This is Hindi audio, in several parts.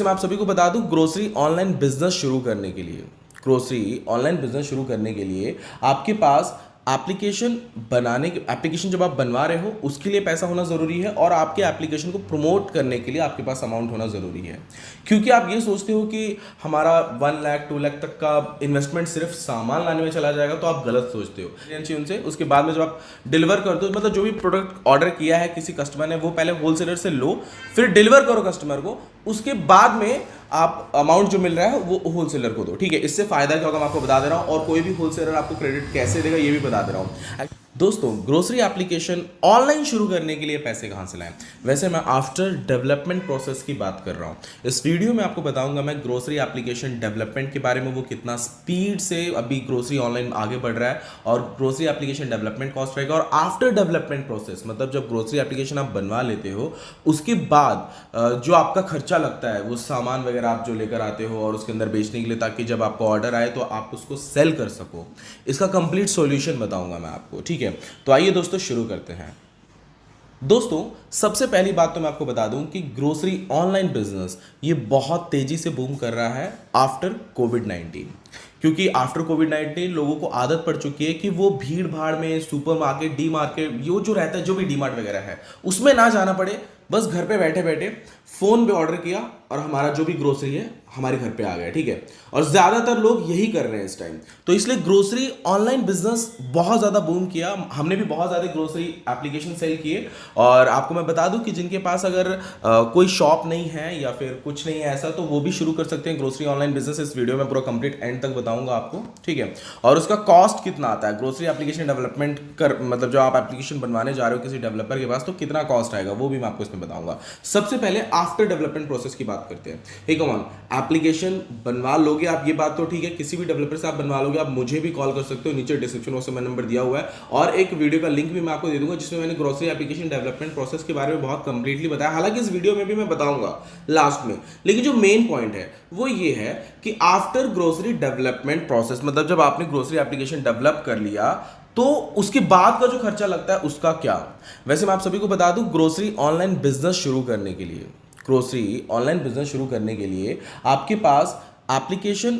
मैं आप सभी को बता दूं, ग्रोसरी ऑनलाइन बिजनेस शुरू करने के लिए आपके पास एप्लीकेशन जब आप बनवा रहे हो उसके लिए पैसा होना ज़रूरी है, और आपके एप्लीकेशन को प्रमोट करने के लिए आपके पास अमाउंट होना ज़रूरी है। क्योंकि आप ये सोचते हो कि हमारा 1 लाख 2 लाख तक का इन्वेस्टमेंट सिर्फ सामान लाने में चला जाएगा, तो आप गलत सोचते हो। उनसे उसके बाद में जब आप डिलीवर कर दो, मतलब जो भी प्रोडक्ट ऑर्डर किया है किसी कस्टमर ने, वो पहले होलसेलर से लो, फिर डिलीवर करो कस्टमर को, उसके बाद में आप अमाउंट जो मिल रहा है वो होलसेलर को दो। ठीक है, इससे फायदा क्या होगा मैं आपको बता दे रहा हूं, और कोई भी होलसेलर आपको क्रेडिट कैसे देगा ये भी बता दे रहा हूं। दोस्तों, ग्रोसरी एप्लीकेशन ऑनलाइन शुरू करने के लिए पैसे कहां से लाएं? वैसे मैं आफ्टर डेवलपमेंट प्रोसेस की बात कर रहा हूं। इस वीडियो में आपको बताऊंगा मैं ग्रोसरी एप्लीकेशन डेवलपमेंट के बारे में, वो कितना स्पीड से अभी ग्रोसरी ऑनलाइन आगे बढ़ रहा है, और ग्रोसरी एप्लीकेशन डेवलपमेंट कॉस्ट रहेगा, और आफ्टर डेवलपमेंट प्रोसेस मतलब जब ग्रोसरी एप्लीकेशन आप बनवा लेते हो उसके बाद जो आपका खर्चा लगता है, वो सामान वगैरह आप जो लेकर आते हो और उसके अंदर बेचने के लिए, ताकि जब आपको ऑर्डर आए तो आप उसको सेल कर सको, इसका कंप्लीट सॉल्यूशन बताऊंगा मैं आपको। ठीक है, तो आइए दोस्तों शुरू करते हैं। दोस्तों, सबसे पहली बात तो मैं आपको बता दूं कि ग्रोसरी ऑनलाइन बिजनेस ये बहुत तेजी से बूम कर रहा है आफ्टर कोविड-19। क्योंकि आफ्टर कोविड-19 लोगों को आदत पड़ चुकी है कि वो भीड़ भाड़ में सुपरमार्केट, डी मार्केट, ये जो रहता है, जो भी डी मार्ट वगैरह है, उसमें ना जाना पड़े, बस घर पे बैठे बैठे फोन पे ऑर्डर किया और हमारा जो भी ग्रोसरी है हमारे घर पे आ गया। ठीक है, और ज्यादातर लोग यही कर रहे हैं इस टाइम, तो इसलिए ग्रोसरी ऑनलाइन बिजनेस बहुत ज्यादा बूम किया। हमने भी बहुत ज्यादा ग्रोसरी एप्लीकेशन सेल किए, और आपको मैं बता दूं कि जिनके पास अगर कोई शॉप नहीं है या फिर कुछ नहीं है ऐसा, तो वो भी शुरू कर सकते हैं ग्रोसरी ऑनलाइन बिजनेस। इस वीडियो में पूरा कंप्लीट एंड तक बताऊंगा आपको। ठीक है, और उसका कॉस्ट कितना आता है, ग्रोसरी एप्लीकेशन डेवलपमेंट कर, मतलब जो आप एप्लीकेशन बनवाने जा रहे हो किसी डेवलपर के पास, तो कितना कॉस्ट आएगा वो भी मैं आपको इसमें बताऊंगा। सबसे पहले आफ्टर डेवलपमेंट प्रोसेस की बात करते हैं। हे कम ऑन, एप्लीकेशन बनवा लोगे आप, ये बात तो ठीक है, किसी भी डेवलपर से आप बनवा लोगे, आप मुझे भी कॉल कर सकते हो, नीचे डिस्क्रिप्शन बॉक्स में मेरा नंबर दिया हुआ है, और एक वीडियो का लिंक भी मैं आपको दे दूंगा जिसमें मैंने ग्रोसरी एप्लीकेशन डेवलपमेंट प्रोसेस के बारे में बहुत कंप्लीटली बताया। हालांकि इस वीडियो में भी मैं बताऊंगा लास्ट में, लेकिन जो मेन पॉइंट है वो ये है कि आफ्टर ग्रोसरी डेवलपमेंट प्रोसेस, मतलब जब आपने ग्रोसरी एप्लीकेशन डेवलप कर लिया तो उसके बाद का जो खर्चा लगता है उसका क्या। वैसे मैं आप सभी को बता दूं, ग्रोसरी ऑनलाइन बिजनेस शुरू करने के लिए आपके पास एप्लीकेशन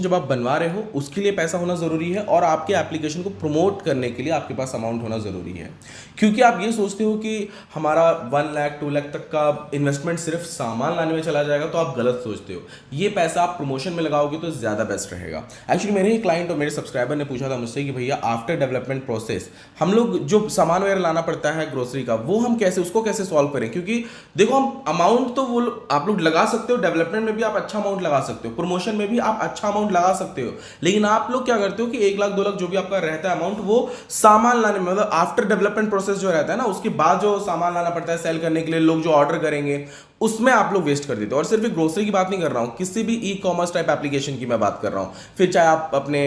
जब आप बनवा रहे हो उसके लिए पैसा होना ज़रूरी है, और आपके एप्लीकेशन को प्रमोट करने के लिए आपके पास अमाउंट होना ज़रूरी है। क्योंकि आप ये सोचते हो कि हमारा 1 लाख 2 लाख तक का इन्वेस्टमेंट सिर्फ सामान लाने में चला जाएगा, तो आप गलत सोचते हो। ये पैसा आप प्रमोशन में लगाओगे तो ज़्यादा बेस्ट रहेगा। एक्चुअली मेरे ही क्लाइंट और मेरे सब्सक्राइबर ने पूछा था मुझसे कि भैया आफ्टर डेवलपमेंट प्रोसेस हम लोग जो सामान वगैरह लाना पड़ता है ग्रोसरी का, वो हम उसको कैसे सॉल्व करें। क्योंकि देखो, हम अमाउंट तो वो आप लोग लगा सकते हो, डेवलपमेंट में भी आप अच्छा अमाउंट लगा सकते हो, प्रमोशन में भी आप अच्छा अमाउंट लगा सकते हो, लेकिन आप लोग क्या करते हो कि 1 लाख 2 लाख जो भी आपका रहता है अमाउंट, वो सामान लाने में, मतलब आफ्टर डेवलपमेंट प्रोसेस जो रहता है ना, उसके बाद जो सामान लाना पड़ता है सेल करने के लिए, लोग जो ऑर्डर करेंगे उसमें आप लोग वेस्ट कर देते हो। और सिर्फ ग्रोसरी की बात नहीं कर रहा हूं, किसी भी ई कॉमर्स टाइप एप्लीकेशन की मैं बात कर रहा हूं। फिर चाहे आप अपने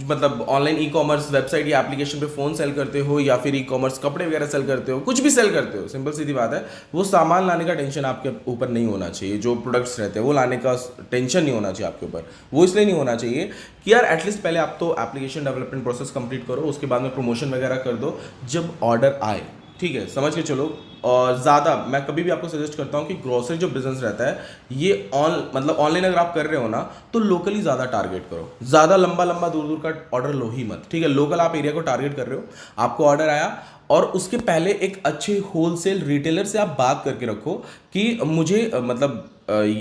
मतलब ऑनलाइन ई कॉमर्स वेबसाइट या एप्लीकेशन पे फोन सेल करते हो, या फिर ई कॉमर्स कपड़े वगैरह सेल करते हो, कुछ भी सेल करते हो, सिंपल सीधी बात है, वो सामान लाने का टेंशन आपके ऊपर नहीं होना चाहिए। जो प्रोडक्ट्स रहते हैं वो लाने का टेंशन नहीं होना चाहिए आपके ऊपर। वो इसलिए नहीं होना चाहिए कि यार एटलीस्ट पहले आप तो एप्लीकेशन डेवलपमेंट प्रोसेस कंप्लीट करो, उसके बाद में प्रमोशन वगैरह कर दो जब ऑर्डर आए। ठीक है, समझ के चलो। और ज़्यादा मैं कभी भी आपको सजेस्ट करता हूँ कि ग्रोसरी जो बिजनेस रहता है ये मतलब ऑनलाइन अगर आप कर रहे हो ना, तो लोकली ज़्यादा टारगेट करो, ज़्यादा लंबा लंबा दूर दूर का ऑर्डर लो ही मत। ठीक है, लोकल आप एरिया को टारगेट कर रहे हो, आपको ऑर्डर आया, और उसके पहले एक अच्छे होलसेल रिटेलर से आप बात करके रखो कि मुझे मतलब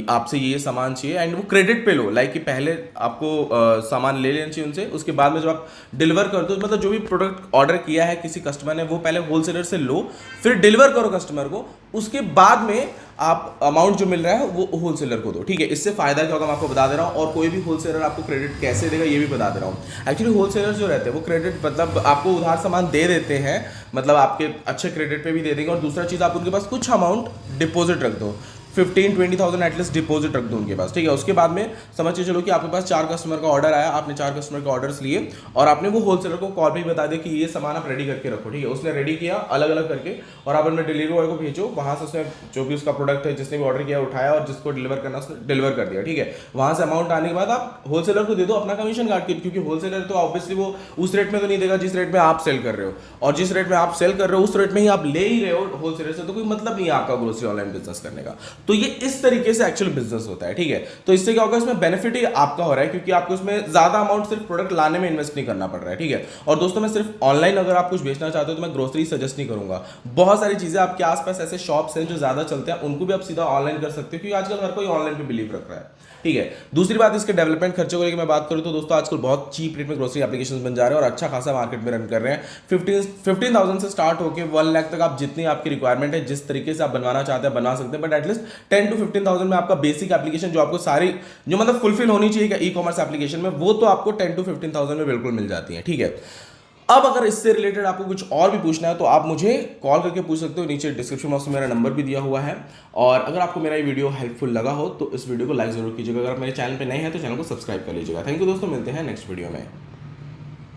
आपसे ये सामान चाहिए, एंड वो क्रेडिट पे लो, लाइक कि पहले आपको सामान ले लेना चाहिए उनसे, उसके बाद में जब आप डिलीवर कर दो, मतलब जो भी प्रोडक्ट ऑर्डर किया है किसी कस्टमर ने, वो पहले होलसेलर से लो, फिर डिलीवर करो कस्टमर को, उसके बाद में आप अमाउंट जो मिल रहा है वो होलसेलर को दो। ठीक है, इससे फायदा क्या होगा मैं आपको बता दे रहा हूँ, और कोई भी होलसेलर आपको क्रेडिट कैसे देगा ये भी बता दे रहा हूँ। एक्चुअली होलसेलर जो रहते हैं वो क्रेडिट मतलब आपको उधार सामान दे देते हैं, मतलब आपके अच्छे क्रेडिट पे भी दे देंगे, और दूसरा चीज़ आप उनके पास कुछ अमाउंट डिपॉजिट रख दो, 15-20,000 एटलीस्ट डिपॉजिट रख दो उनके पास। ठीक है, उसके बाद में समझ के चलो कि आपके पास 4 कस्टमर का ऑर्डर आया, आपने 4 कस्टमर के ऑर्डर्स लिए, और आपने वो होलसेलर को कॉल पे ही बता दिया कि ये सामान आप रेडी करके रखो। ठीक है, उसने रेडी किया अलग अलग करके, और आप अपने डिलीवरी बॉय को भेजो, वहां से उसने जो भी उसका प्रोडक्ट है जिसने भी ऑर्डर किया उठाया, और जिसको डिलीवर करना उसने डिलीवर कर दिया। ठीक है, वहां से अमाउंट आने के बाद आप होलसेलर को दे दो अपना कमीशन काट के, क्योंकि होलसेलर तो ऑब्वियसली वो उस रेट में तो नहीं देगा जिस रेट में आप सेल कर रहे हो, और जिस रेट में आप सेल कर रहे हो उस रेट में ही आप ले ही रहे हो होलसेलर से, तो कोई मतलब नहीं है आपका ग्रोसरी ऑनलाइन बिजनेस करने का। तो ये इस तरीके से एक्चुअल बिजनेस होता है, ठीक है। तो इससे क्या होगा, इसमें बेनिफिट ही आपका हो रहा है, क्योंकि आपको इसमें ज्यादा अमाउंट सिर्फ प्रोडक्ट लाने में इन्वेस्ट नहीं करना पड़ रहा है, ठीक है। और दोस्तों मैं सिर्फ ऑनलाइन अगर आप कुछ बेचना चाहते हो तो मैं ग्रोसरी सजेस्ट नहीं करूंगा, बहुत सारी चीजें आपके आसपास ऐसे शॉप्स हैं जो ज्यादा चलते हैं, उनको भी आप सीधा ऑनलाइन कर सकते हो, क्योंकि आजकल हर कोई ऑनलाइन पे बिलीव रख रहा है, ठीक है। दूसरी बात, इसके डेवलपमेंट खर्चे को लेकर मैं बात करूं तो दोस्तों आजकल बहुत चीप रेट में ग्रोसरी एप्लीकेशंस बन जा रहे हैं और अच्छा खासा मार्केट में रन कर रहे हैं। 15,000 से स्टार्ट होकर 1 लाख तक आप जितनी आपकी रिक्वायरमेंट है, जिस तरीके से आप बनवाना चाहते हैं बना सकते हैं, बट एटलीस्ट 10 to 15,000 में आपका बेसिक एप्लीकेशन जो आपको सारी जो मतलब फुलफिल होनी चाहिए ई कॉमर्स एप्लीकेशन में, वो तो आपको 10 to 15,000 में बिल्कुल मिल जाती है, ठीक है। अब अगर इससे रिलेटेड आपको कुछ और भी पूछना है तो आप मुझे कॉल करके पूछ सकते हो, नीचे डिस्क्रिप्शन बॉक्स में मेरा नंबर भी दिया हुआ है। और अगर आपको मेरा ये वीडियो हेल्पफुल लगा हो तो इस वीडियो को लाइक जरूर कीजिएगा। अगर आप मेरे चैनल पे नए हैं तो चैनल को सब्सक्राइब कर लीजिएगा। थैंक यू दोस्तों, मिलते हैं नेक्स्ट वीडियो में।